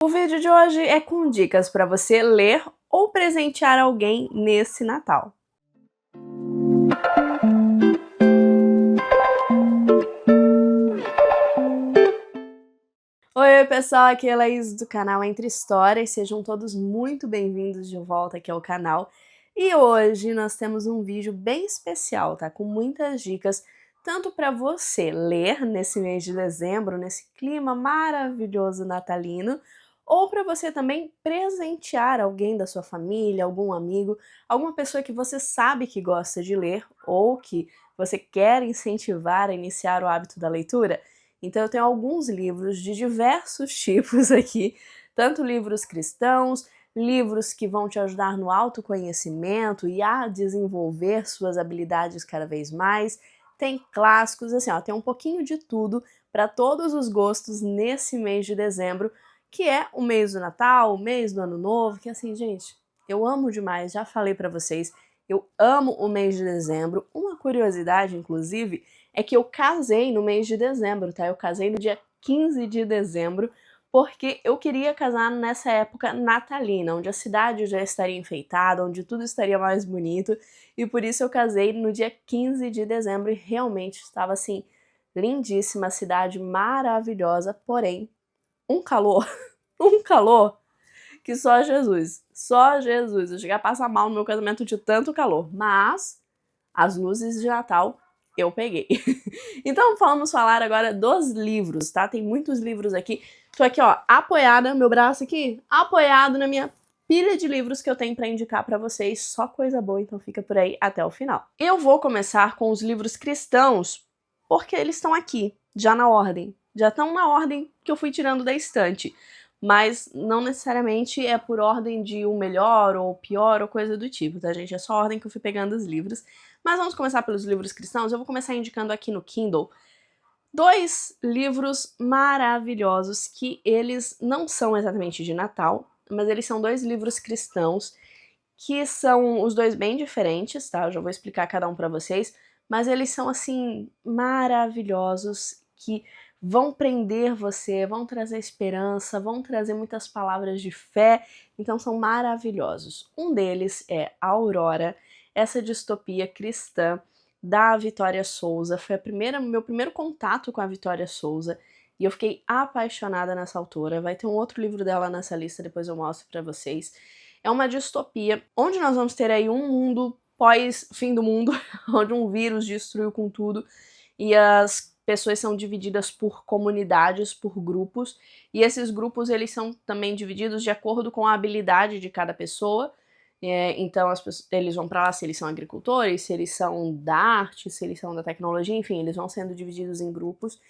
O vídeo de hoje é com dicas para você ler ou presentear alguém nesse Natal. Oi pessoal, aqui é a Laís do canal Entre Histórias, sejam todos muito bem-vindos de volta aqui ao canal. E hoje nós temos um vídeo bem especial, tá? Com muitas dicas, tanto para você ler nesse mês de dezembro, nesse clima maravilhoso natalino, ou para você também presentear alguém da sua família, algum amigo, alguma pessoa que você sabe que gosta de ler ou que você quer incentivar a iniciar o hábito da leitura. Então eu tenho alguns livros de diversos tipos aqui, tanto livros cristãos, livros que vão te ajudar no autoconhecimento e a desenvolver suas habilidades cada vez mais, tem clássicos, assim, ó, tem um pouquinho de tudo para todos os gostos nesse mês de dezembro, que é o mês do Natal, o mês do Ano Novo, que assim, gente, eu amo demais, já falei para vocês, eu amo o mês de dezembro. Uma curiosidade, inclusive, é que eu casei no mês de dezembro, tá? Eu casei no dia 15 de dezembro, porque eu queria casar nessa época natalina, onde a cidade já estaria enfeitada, onde tudo estaria mais bonito, e por isso eu casei no dia 15 de dezembro e realmente estava assim, lindíssima, a cidade maravilhosa, porém, um calor, um calor que só Jesus, eu cheguei a passar mal no meu casamento de tanto calor, mas as luzes de Natal eu peguei. Então vamos falar agora dos livros, tá? Tem muitos livros aqui. Tô aqui, ó, apoiada, meu braço aqui, apoiado na minha pilha de livros que eu tenho para indicar para vocês. Só coisa boa, então fica por aí até o final. Eu vou começar com os livros cristãos, porque eles estão aqui, já na ordem. Já estão na ordem que eu fui tirando da estante. Mas não necessariamente é por ordem de o melhor ou o pior ou coisa do tipo, tá, gente? É só a ordem que eu fui pegando os livros. Mas vamos começar pelos livros cristãos. Eu vou começar indicando aqui no Kindle dois livros maravilhosos que eles não são exatamente de Natal, mas eles são dois livros cristãos que são os dois bem diferentes, tá? Eu já vou explicar cada um pra vocês, mas eles são assim maravilhosos que vão prender você, vão trazer esperança, vão trazer muitas palavras de fé, então são maravilhosos. Um deles é Aurora, essa distopia cristã da Vitória Souza. Foi meu primeiro contato com a Vitória Souza e eu fiquei apaixonada nessa autora. Vai ter um outro livro dela nessa lista, depois eu mostro pra vocês. É uma distopia onde nós vamos ter aí um mundo pós-fim do mundo, onde um vírus destruiu com tudo e as pessoas são divididas por comunidades, por grupos, e esses grupos eles são também divididos de acordo com a habilidade de cada pessoa. Então eles vão para lá se eles são agricultores, se eles são da arte, se eles são da tecnologia, enfim, eles vão sendo divididos em grupos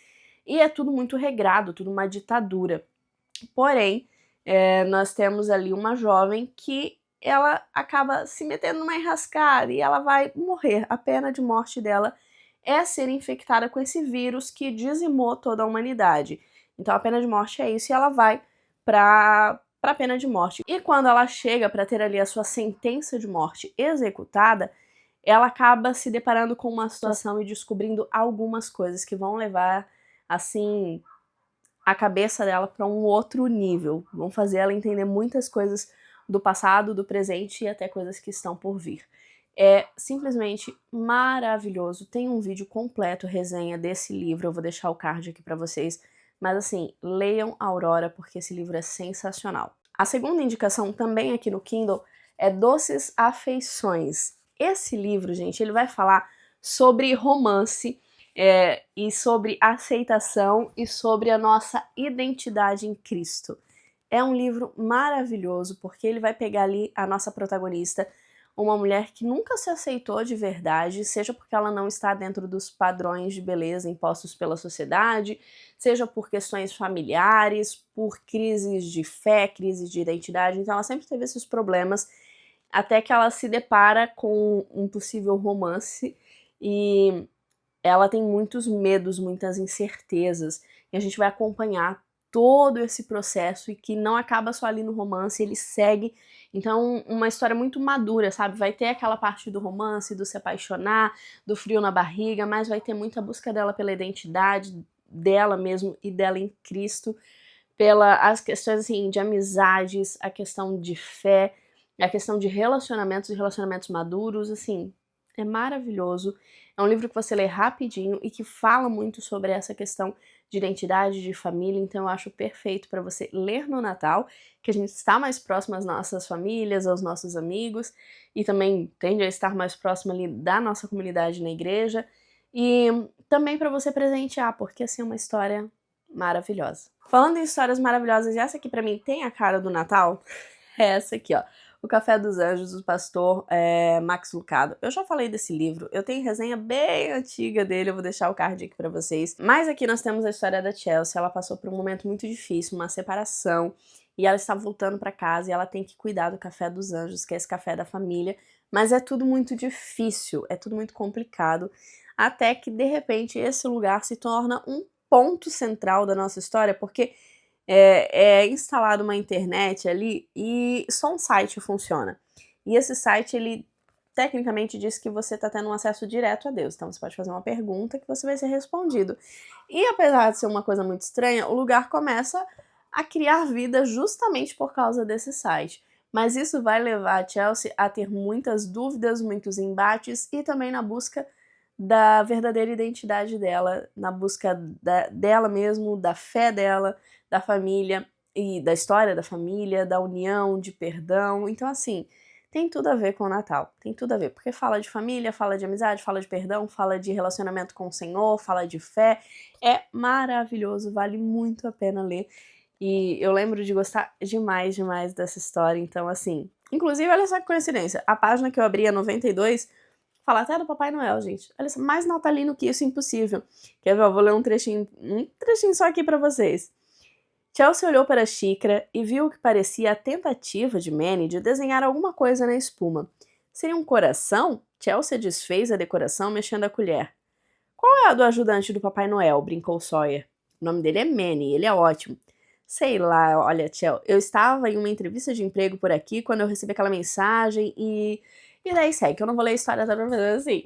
e é tudo muito regrado, tudo uma ditadura. Porém, nós temos ali uma jovem que ela acaba se metendo numa enrascada e ela vai morrer. A pena de morte dela é ser infectada com esse vírus que dizimou toda a humanidade. Então a pena de morte é isso e ela vai para a pena de morte. E quando ela chega para ter ali a sua sentença de morte executada, ela acaba se deparando com uma situação e descobrindo algumas coisas que vão levar, assim, a cabeça dela para um outro nível. Vão fazer ela entender muitas coisas do passado, do presente e até coisas que estão por vir. É simplesmente maravilhoso. Tem um vídeo completo, resenha desse livro, eu vou deixar o card aqui para vocês. Mas assim, leiam Aurora porque esse livro é sensacional. A segunda indicação também aqui no Kindle é Doces Afeições. Esse livro, gente, ele vai falar sobre romance, e sobre aceitação e sobre a nossa identidade em Cristo. É um livro maravilhoso porque ele vai pegar ali a nossa protagonista, uma mulher que nunca se aceitou de verdade, seja porque ela não está dentro dos padrões de beleza impostos pela sociedade, seja por questões familiares, por crises de fé, crises de identidade, então ela sempre teve esses problemas, até que ela se depara com um possível romance e ela tem muitos medos, muitas incertezas, e a gente vai acompanhar todo esse processo e que não acaba só ali no romance, ele segue. Então, uma história muito madura, sabe? Vai ter aquela parte do romance, do se apaixonar, do frio na barriga, mas vai ter muita busca dela pela identidade dela mesmo e dela em Cristo. as questões assim, de amizades, a questão de fé, a questão de relacionamentos maduros, assim, é maravilhoso. É um livro que você lê rapidinho e que fala muito sobre essa questão de identidade, de família, então eu acho perfeito para você ler no Natal, que a gente está mais próximo às nossas famílias, aos nossos amigos, e também tende a estar mais próximo ali da nossa comunidade na igreja, e também para você presentear, porque assim é uma história maravilhosa. Falando em histórias maravilhosas, essa aqui pra mim tem a cara do Natal, é essa aqui, ó. O Café dos Anjos, do pastor Max Lucado. Eu já falei desse livro, eu tenho resenha bem antiga dele, eu vou deixar o card aqui pra vocês. Mas aqui nós temos a história da Chelsea, ela passou por um momento muito difícil, uma separação, e ela está voltando pra casa e ela tem que cuidar do Café dos Anjos, que é esse café da família, mas é tudo muito difícil, é tudo muito complicado, até que de repente esse lugar se torna um ponto central da nossa história, porque é instalada uma internet ali e só um site funciona. E esse site, ele tecnicamente diz que você está tendo um acesso direto a Deus. Então você pode fazer uma pergunta que você vai ser respondido. E apesar de ser uma coisa muito estranha, o lugar começa a criar vida justamente por causa desse site. Mas isso vai levar a Chelsea a ter muitas dúvidas, muitos embates e também na busca da verdadeira identidade dela, na busca dela mesmo, da fé dela, da família e da história da família, da união, de perdão. Então, assim, tem tudo a ver com o Natal, tem tudo a ver, porque fala de família, fala de amizade, fala de perdão, fala de relacionamento com o Senhor, fala de fé. É maravilhoso, vale muito a pena ler. E eu lembro de gostar demais, demais dessa história, então, assim... Inclusive, olha só que coincidência, a página que eu abri, a 92, fala até do Papai Noel, gente. Olha só, mais natalino que isso, impossível. Quer ver? Eu vou ler um trechinho só aqui pra vocês. Chelsea olhou para a xícara e viu o que parecia a tentativa de Manny de desenhar alguma coisa na espuma. Seria um coração? Chelsea desfez a decoração mexendo a colher. Qual é a do ajudante do Papai Noel? Brincou Sawyer. O nome dele é Manny, ele é ótimo. Sei lá, olha, Chelsea, eu estava em uma entrevista de emprego por aqui quando eu recebi aquela mensagem e... E daí segue, que eu não vou ler a história toda pra vocês assim.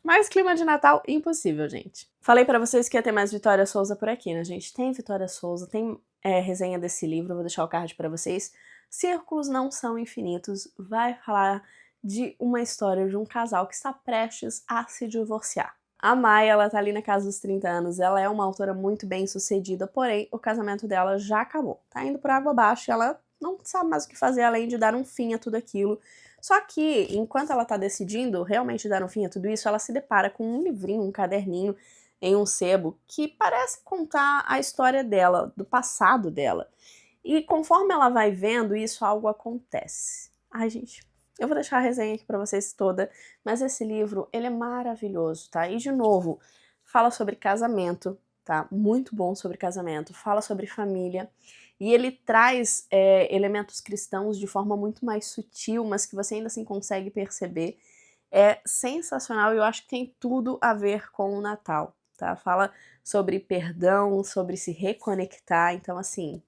Mas clima de Natal, impossível, gente. Falei pra vocês que ia ter mais Vitória Souza por aqui, né, gente? Tem Vitória Souza, tem resenha desse livro, eu vou deixar o card pra vocês. Círculos Não São Infinitos vai falar de uma história de um casal que está prestes a se divorciar. A Maia, ela tá ali na casa dos 30 anos, ela é uma autora muito bem sucedida, porém o casamento dela já acabou. Tá indo por água abaixo e ela não sabe mais o que fazer além de dar um fim a tudo aquilo. Só que, enquanto ela tá decidindo realmente dar um fim a tudo isso, ela se depara com um livrinho, um caderninho em um sebo que parece contar a história dela, do passado dela. E conforme ela vai vendo isso, algo acontece. Ai, gente, eu vou deixar a resenha aqui pra vocês toda, mas esse livro, ele é maravilhoso, tá? E, de novo, fala sobre casamento, tá? Muito bom sobre casamento, fala sobre família, e ele traz elementos cristãos de forma muito mais sutil, mas que você ainda assim consegue perceber. É sensacional e eu acho que tem tudo a ver com o Natal, tá? Fala sobre perdão, sobre se reconectar, então assim,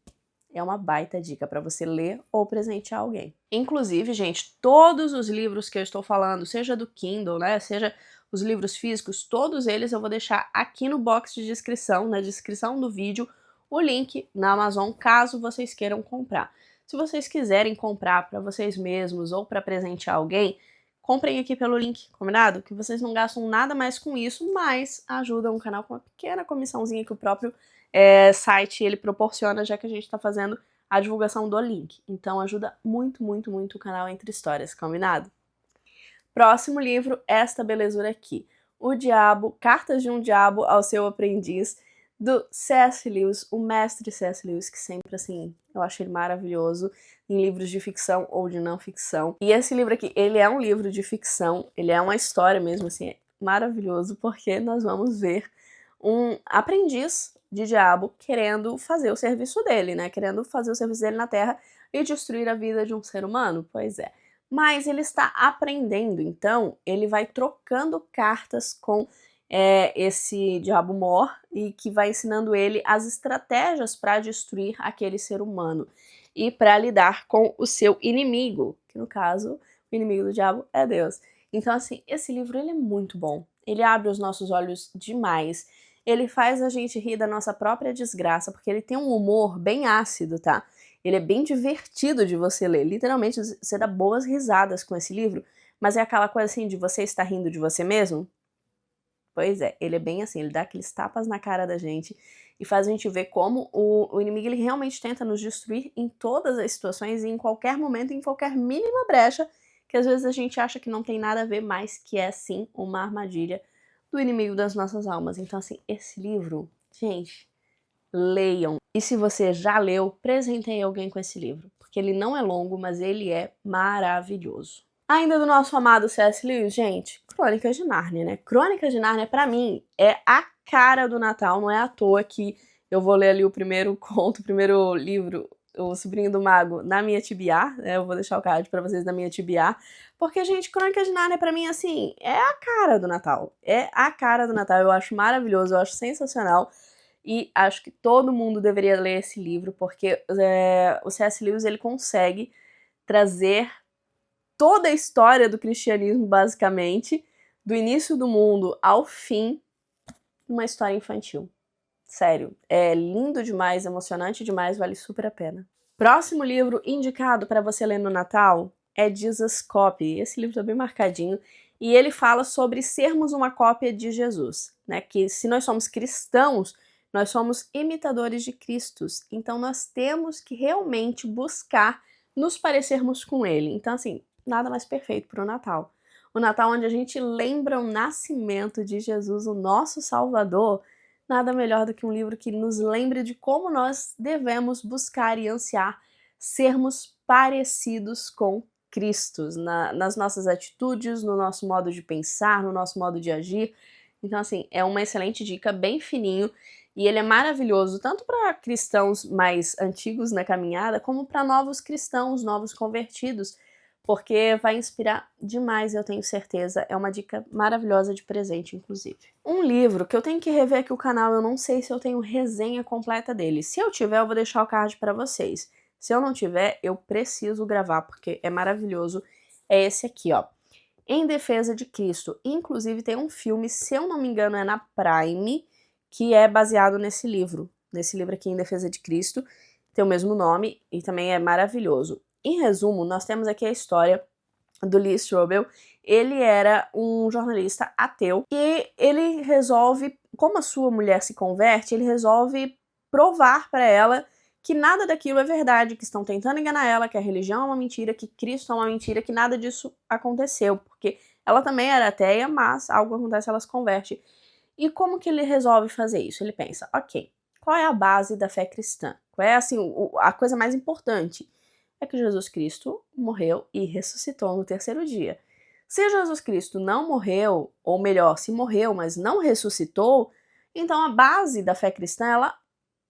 é uma baita dica para você ler ou presentear alguém. Inclusive, gente, todos os livros que eu estou falando, seja do Kindle, né, seja os livros físicos, todos eles eu vou deixar aqui no box de descrição, na descrição do vídeo, o link na Amazon, caso vocês queiram comprar. Se vocês quiserem comprar para vocês mesmos ou para presentear alguém, comprem aqui pelo link, combinado? Que vocês não gastam nada mais com isso, mas ajudam o canal com uma pequena comissãozinha que o próprio site ele proporciona, já que a gente está fazendo a divulgação do link. Então ajuda muito, muito, muito o canal Entre Histórias, combinado? Próximo livro, esta belezura aqui. O Diabo, Cartas de um Diabo ao Seu Aprendiz, do C.S. Lewis, o mestre C.S. Lewis, que sempre, assim, eu acho ele maravilhoso em livros de ficção ou de não ficção. E esse livro aqui, ele é um livro de ficção, ele é uma história mesmo, assim, maravilhoso, porque nós vamos ver um aprendiz de diabo querendo fazer o serviço dele, né? Querendo fazer o serviço dele na Terra e destruir a vida de um ser humano. Pois é. Mas ele está aprendendo, então ele vai trocando cartas com esse diabo mor e que vai ensinando ele as estratégias para destruir aquele ser humano e para lidar com o seu inimigo, que no caso, o inimigo do diabo é Deus. Então, assim, esse livro ele é muito bom. Ele abre os nossos olhos demais. ele faz a gente rir da nossa própria desgraça, porque ele tem um humor bem ácido, tá? Ele é bem divertido de você ler, literalmente você dá boas risadas com esse livro, mas é aquela coisa assim de você estar rindo de você mesmo. Pois é, ele é bem assim, ele dá aqueles tapas na cara da gente e faz a gente ver como o inimigo ele realmente tenta nos destruir em todas as situações e em qualquer momento, em qualquer mínima brecha, que às vezes a gente acha que não tem nada a ver, mas que é sim uma armadilha do inimigo das nossas almas. Então assim, esse livro, gente, leiam. E se você já leu, presenteie alguém com esse livro, porque ele não é longo, mas ele é maravilhoso. Ainda do nosso amado C.S. Lewis, gente, Crônicas de Nárnia, né? Crônicas de Nárnia, pra mim, é a cara do Natal, não é à toa que eu vou ler ali o primeiro conto, o primeiro livro, O Sobrinho do Mago, na minha TBR, né? Eu vou deixar o card pra vocês na minha TBR, porque, gente, Crônicas de Nárnia, pra mim, assim, é a cara do Natal. É a cara do Natal, eu acho maravilhoso, eu acho sensacional. E acho que todo mundo deveria ler esse livro, porque o C.S. Lewis ele consegue trazer toda a história do cristianismo, basicamente, do início do mundo ao fim, numa história infantil. Sério, é lindo demais, emocionante demais, vale super a pena. Próximo livro indicado para você ler no Natal é Jesus Copy. Esse livro tá bem marcadinho e ele fala sobre sermos uma cópia de Jesus, né? Que se nós somos cristãos, nós somos imitadores de Cristo. Então nós temos que realmente buscar nos parecermos com ele. Então assim, nada mais perfeito para o Natal. O Natal onde a gente lembra o nascimento de Jesus, o nosso Salvador, nada melhor do que um livro que nos lembre de como nós devemos buscar e ansiar sermos parecidos com Cristo, nas nossas atitudes, no nosso modo de pensar, no nosso modo de agir. Então, assim, é uma excelente dica, bem fininho, e ele é maravilhoso tanto para cristãos mais antigos na caminhada, como para novos cristãos, novos convertidos, porque vai inspirar demais, eu tenho certeza. É uma dica maravilhosa de presente, inclusive. Um livro que eu tenho que rever aqui o canal, eu não sei se eu tenho resenha completa dele. Se eu tiver, eu vou deixar o card para vocês. Se eu não tiver, eu preciso gravar, porque é maravilhoso. É esse aqui, ó. Em Defesa de Cristo. Inclusive tem um filme, se eu não me engano, é na Prime, que é baseado nesse livro. Nesse livro aqui, Em Defesa de Cristo. Tem o mesmo nome e também é maravilhoso. Em resumo, nós temos aqui a história do Lee Strobel. Ele era um jornalista ateu e ele resolve, como a sua mulher se converte, ele resolve provar para ela que nada daquilo é verdade, que estão tentando enganar ela, que a religião é uma mentira, que Cristo é uma mentira, que nada disso aconteceu, porque ela também era ateia, mas algo acontece, ela se converte. E como que ele resolve fazer isso? Ele pensa, ok, qual é a base da fé cristã? Qual é, assim, a coisa mais importante? É que Jesus Cristo morreu e ressuscitou no terceiro dia. Se Jesus Cristo não morreu, ou melhor, se morreu, mas não ressuscitou, então a base da fé cristã, ela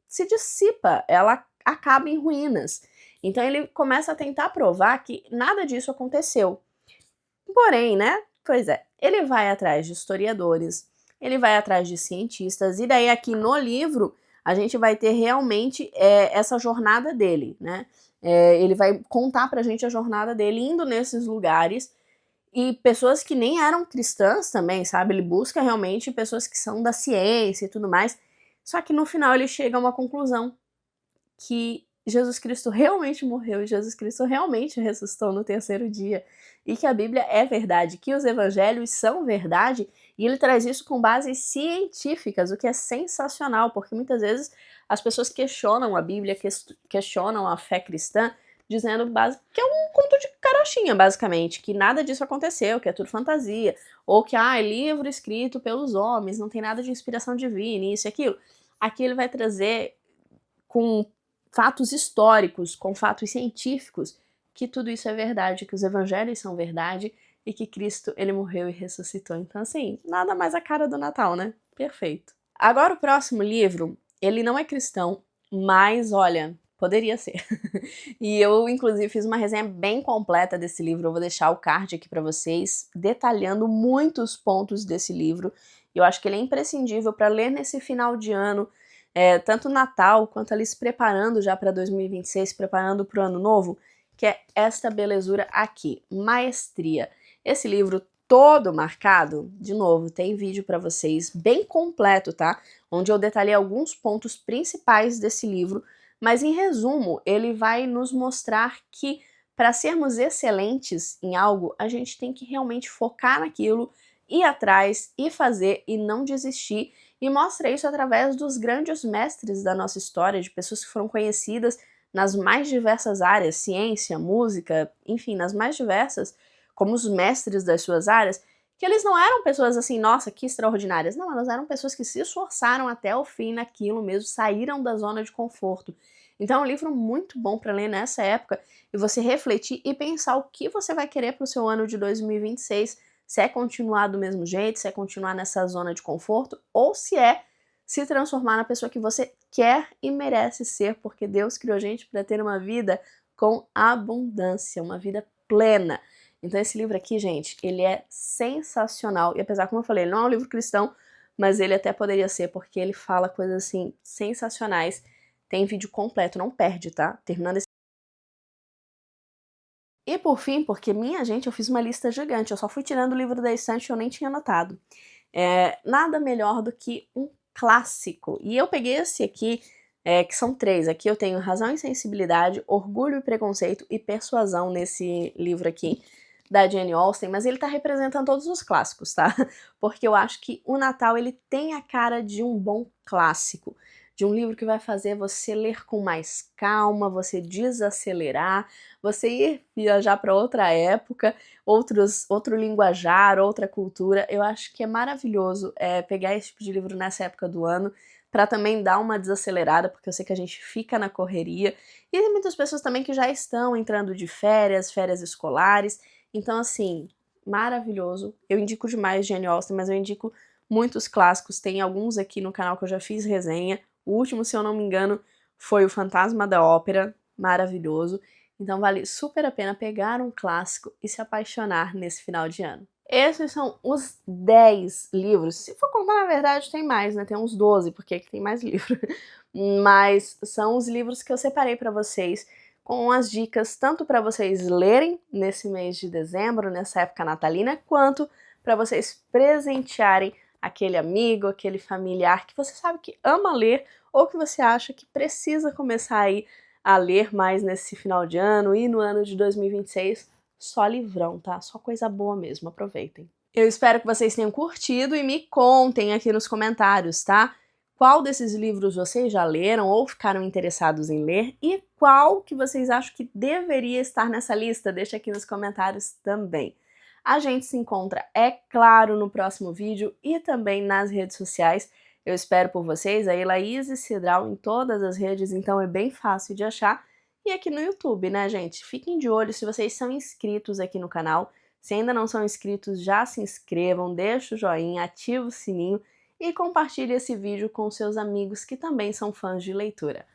se dissipa, ela acaba em ruínas. Então ele começa a tentar provar que nada disso aconteceu. Porém, né? Pois é, ele vai atrás de historiadores, ele vai atrás de cientistas, e daí aqui no livro a gente vai ter realmente essa jornada dele, né? Ele vai contar pra gente a jornada dele indo nesses lugares e pessoas que nem eram cristãs também, sabe? Ele busca realmente pessoas que são da ciência e tudo mais. Só que no final ele chega a uma conclusão que Jesus Cristo realmente morreu e Jesus Cristo realmente ressuscitou no terceiro dia e que a Bíblia é verdade, que os evangelhos são verdade, e ele traz isso com bases científicas, o que é sensacional, porque muitas vezes as pessoas questionam a Bíblia, questionam a fé cristã, dizendo que é um conto de carochinha, basicamente, que nada disso aconteceu, que é tudo fantasia, ou que é livro escrito pelos homens, não tem nada de inspiração divina, isso e aquilo. Aqui ele vai trazer com fatos históricos, com fatos científicos, que tudo isso é verdade, que os evangelhos são verdade e que Cristo, ele morreu e ressuscitou. Então, assim, nada mais a cara do Natal, né? Perfeito. Agora o próximo livro, ele não é cristão, mas, olha, poderia ser. E eu, inclusive, fiz uma resenha bem completa desse livro, eu vou deixar o card aqui pra vocês, detalhando muitos pontos desse livro. Eu acho que ele é imprescindível para ler nesse final de ano, tanto Natal quanto ali se preparando já para 2026, se preparando para o ano novo, que é esta belezura aqui, Maestria. Esse livro todo marcado, de novo, tem vídeo para vocês bem completo, tá? Onde eu detalhei alguns pontos principais desse livro, mas em resumo, ele vai nos mostrar que para sermos excelentes em algo, a gente tem que realmente focar naquilo, ir atrás, e fazer e não desistir, e mostra isso através dos grandes mestres da nossa história, de pessoas que foram conhecidas nas mais diversas áreas, ciência, música, enfim, nas mais diversas, como os mestres das suas áreas, que eles não eram pessoas assim, nossa, que extraordinárias. Não, elas eram pessoas que se esforçaram até o fim naquilo mesmo, saíram da zona de conforto. Então é um livro muito bom para ler nessa época e você refletir e pensar o que você vai querer para o seu ano de 2026, se é continuar do mesmo jeito, se é continuar nessa zona de conforto, ou se é se transformar na pessoa que você quer e merece ser, porque Deus criou a gente para ter uma vida com abundância, uma vida plena. Então esse livro aqui, gente, ele é sensacional, e apesar, como eu falei, ele não é um livro cristão, mas ele até poderia ser, porque ele fala coisas assim, sensacionais. Tem vídeo completo, não perde, tá? Terminando esse... E por fim, porque, minha gente, eu fiz uma lista gigante, eu só fui tirando o livro da estante e eu nem tinha anotado. Nada melhor do que um clássico. E eu peguei esse aqui, que são 3. Aqui eu tenho Razão e Sensibilidade, Orgulho e Preconceito e Persuasão nesse livro aqui da Jane Austen, mas ele tá representando todos os clássicos, tá? Porque eu acho que o Natal, ele tem a cara de um bom clássico, de um livro que vai fazer você ler com mais calma, você desacelerar, você ir viajar para outra época, outro linguajar, outra cultura. Eu acho que é maravilhoso pegar esse tipo de livro nessa época do ano, para também dar uma desacelerada, porque eu sei que a gente fica na correria, e tem muitas pessoas também que já estão entrando de férias escolares, então assim, maravilhoso. Eu indico demais Jane Austen, mas eu indico muitos clássicos, tem alguns aqui no canal que eu já fiz resenha. O último, se eu não me engano, foi O Fantasma da Ópera, maravilhoso. Então vale super a pena pegar um clássico e se apaixonar nesse final de ano. Esses são os 10 livros. Se for contar, na verdade, tem mais, né? Tem uns 12, porque aqui tem mais livro. Mas são os livros que eu separei para vocês, com as dicas tanto para vocês lerem nesse mês de dezembro, nessa época natalina, quanto para vocês presentearem aquele amigo, aquele familiar que você sabe que ama ler ou que você acha que precisa começar aí a ler mais nesse final de ano e no ano de 2026. Só livrão, tá? Só coisa boa mesmo, aproveitem. Eu espero que vocês tenham curtido e me contem aqui nos comentários, tá? Qual desses livros vocês já leram ou ficaram interessados em ler e qual que vocês acham que deveria estar nessa lista? Deixa aqui nos comentários também. A gente se encontra, é claro, no próximo vídeo e também nas redes sociais. Eu espero por vocês, a Elaíse Cidral em todas as redes, então é bem fácil de achar. E aqui no YouTube, né, gente? Fiquem de olho se vocês são inscritos aqui no canal. Se ainda não são inscritos, já se inscrevam, deixa o joinha, ativa o sininho e compartilhe esse vídeo com seus amigos que também são fãs de leitura.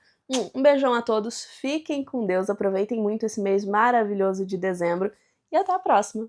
Um beijão a todos, fiquem com Deus, aproveitem muito esse mês maravilhoso de dezembro e até a próxima!